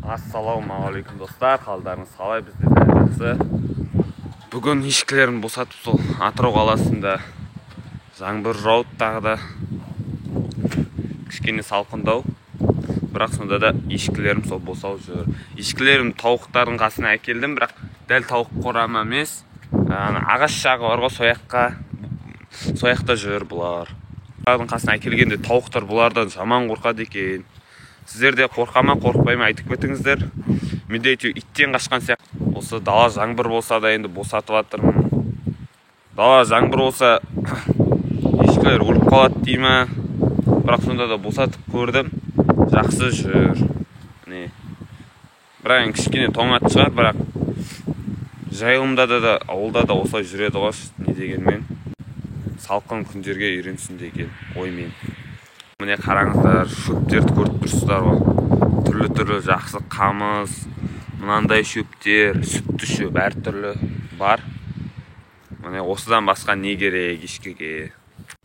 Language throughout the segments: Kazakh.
Ассалаумағалейкум достар, қалдарыңыз қалай? Бізде жақсы. Бүгін ешкілерін босатып сол Атырау қаласында жаңбыр жауып, тағы да кішкене салқындау. Бірақ сонда да ешкілерім сол босау жүр. Ешкілерім тауықтардың қасына әкелдім, бірақ дәл тауық қорама емес. Ағаш жағы бар ғой, сояқта жүр бұлар. Бұлардың қасына әкелгенде тауықтар бұлардан жаман қорқады екен. Сіздер де қорқа ма, қорықпай ма айтып кетіңіздер. Менде иттен қашқан сияқты. Осы дала жаңбыр болса да енді босатып жатырмын. Дала жаңбыр болса ешкілер өліп қалады дей ма. Бірақ сонда да босатып көрдім. Жақсы жүр. Бірақ кішкене тоңат шығар, бірақ жайылымда да ауылда да осылай жүреді ғой, не дегенмен. Салқын күндерге үйренсін деген оймен. Міне қараңыздар, шөптерді көріп тұрсыздар ғой. Түрлі жақсы қамыс, мынандай шөптер, сүтті шөп әртүрлі бар. Міне осыдан басқа не керек ешкіге.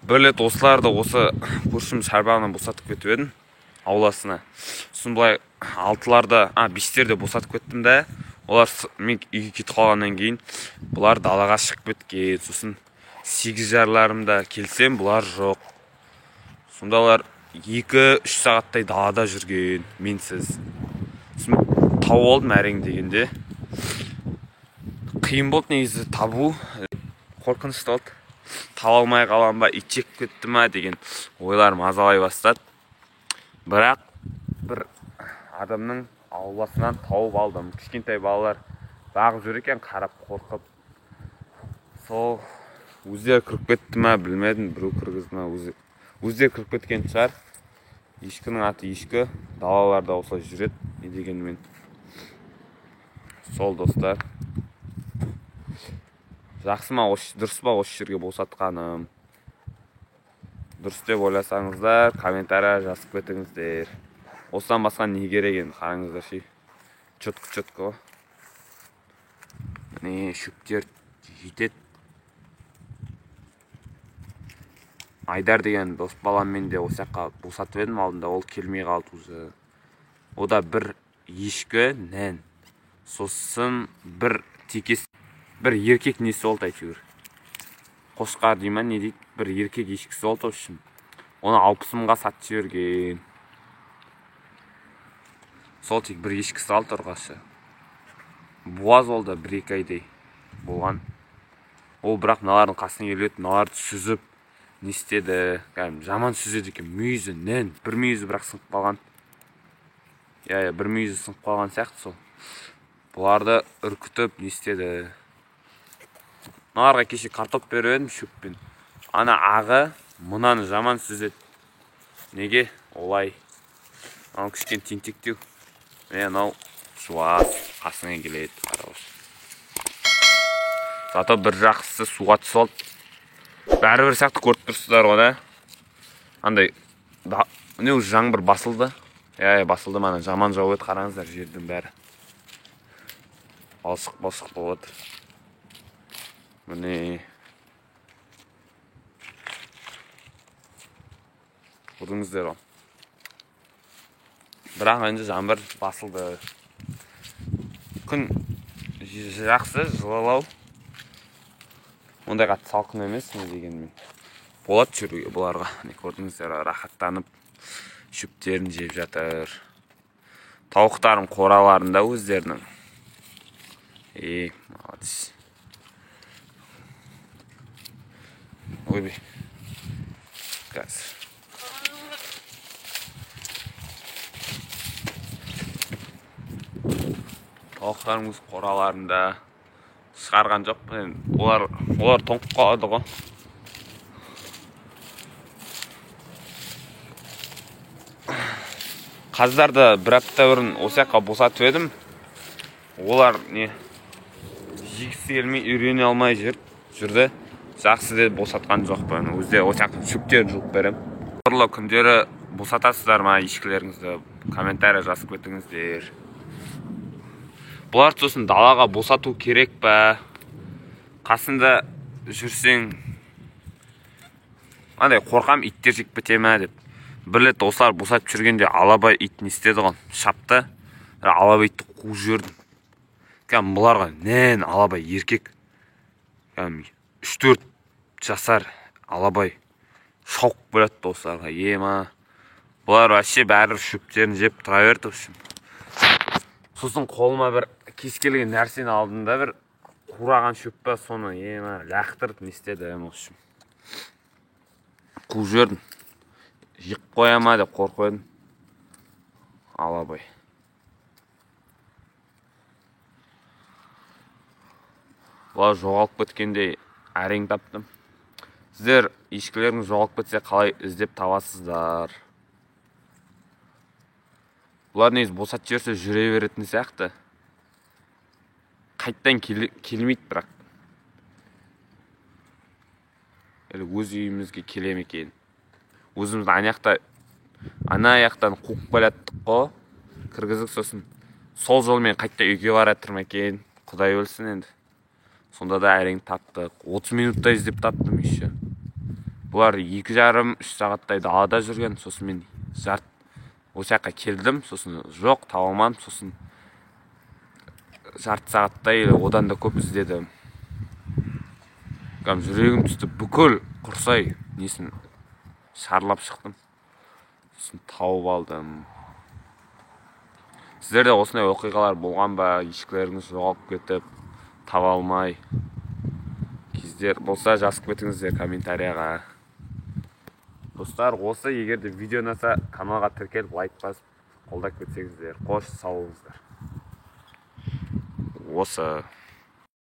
Бір рет осыларды осы көршім шарбағынан босатып кетіп едім ауласына. Сосын былай 5-терде босатып кеттім да, олар мен үйге кетіп қалғаннан кейін бұлар далаға шығып кеткен. Сосын 8-жарларымда келсем, бұлар жоқ. Сонда олар 2-3 сағаттай далада жүрген, менсіз. Тауып алдым әрең дегенде. Қиын болды негізі табу. Қорқынышты болды. Таба алмай қалам ба, ит жеп кетті ма деген ойлар мазалай бастады. Бірақ бір адамның ауласынан тауып алдым. Кішкентай балалар бағып жүр екен, қарап қорқып. Сол өздері кіріп кетті ма білмедім, біреу кіргізді ма, өздері кіріп кеткен шығар. Ешкінің аты ешкі, далаларда осылай жүреді, не дегенмен. Сол достар. Жақсы ма, дұрыс па осы жерге босатқаным? Дұрыс деп ойласаңыздар, комментария жазып кетіңіздер. Осыдан басқа не керек енді, қараңыздар ше. Чөткі. Міне шөптер жетеді. Айдар деген дос баламмен де осы жаққа босатып едім алдында, ол келмей қалды уже. Ода бір ешкі, нән. Сосын бір еркек несі олды әйтеуір. Қошқар дейма, не дейді, бір еркек ешкісі олды үшін. Оны 60 мыңға сатып жіберген. Сол тек бір ешкісі алды ұрғашы. Буаз олды 1-2 айдай болған. Ол бірақ мыналардың қасына келеді, мыналарды сүзіп не істеді, жаман сүзеді екен, мүйізі, нән, бір мүйізі бірақ сынып қалған. Бір мүйізі сынып қалған сияқты сол. Бұларды үркітіп не істеді. Мыналарға кеше картоп беріп едім шөппен. Ана ағы мынаны жаман сүзеді. Неге? Олай. Мынау кішкен тентектеу. Мынау суаз қасыңа келеді. Зато бір жақсысы суға түсіп алды. Бәрі бір сияқты көріп тұрсыздар ғой да. Андай, не уже жаңбыр басылды. Басылды, мана жаман жауып еді, қараңыздар жердің бәрі. Балшық болады. Міне. Көрдіңіздер ғой. Бірақ енді жаңбыр басылды. Күн жақсы, жылылау. Ондай қатты салқын емес, не дегенмен. Болады жүруге бұларға. Көрдіңіздер, рахаттанып шөптерін жеп жатыр. Тауықтарым қораларында өздерінің. Молодец. Ойбе. Қазір. Тауықтарым өз қораларында. Шығарған жоқ, олар тоңып қалады ғой. Қаздарды бір апта бұрын осы жаққа босатып едім. Олар жегісі келмей, үйрене алмай жүрді. Жақсы де босатқан жоқпын. Өзде осы жаққа шөптерін жұлып берем. Құрлы күндері босатасыздар ма ешкілеріңізді? Комментария жазып кетіңіздер. Бұлар сосын далаға босату керек па? Қасында жүрсең, қорқам иттер жеп кете ме деп. Бір рет осылар босатып жүргенде алабай ит не істеді ғой, шапты. алабайды қуып жібердім. Кәдімгі бұларға нән алабай еркек. Кәдімгі 3-4 жасар алабай шауып келеді достарға. Ема. Бұлар вообще бәрі шөптерін жеп тұра берді. Сосын қолыма бір кез келген нәрсені алдым да, бір қураған шөп па, соны ема лақтырып не істеді. Қуып жібердім. Жиып қоя ма деп қорқып едім. Алабай. Бұлар жоғалып кеткенде әрең таптым. Сіздер ешкілеріңіз жоғалып кетсе қалай іздеп табасыздар? Бұлар негізі босатып жіберсе жүре беретін сияқты. Қайттан келмейді бірақ. Өз үйімізге келем екен. Өзімізді ана аяқтан қуып келаттық қо. Кіргізік, сосын сол жолмен қайтта үйге баратыр ма екен. Құдай білсін енді. Сонда да әрең таптық. 30 минутта іздеп таптым еще. Бұлар 2,5-3 сағаттай далада жүрген. Сосын мен осы жаққа келдім. Сосын жоқ, таба алмадым. Сосын жарты сағаттай одан да көп іздедім. Жүрегім түсті, бүкіл құрсай несін шарлап шықтым. Сосын тауып алдым. Сіздерде осындай оқиғалар болған ба? Ешкілеріңіз жоғалып кетіп, таба алмай кездер болса жазып кетіңіздер комментарияға. Достар, осы егерде видео ұнаса, каналға тіркеліп лайк басып қолдап кетсеңіздер. Қош, сау болыңыздар. Осы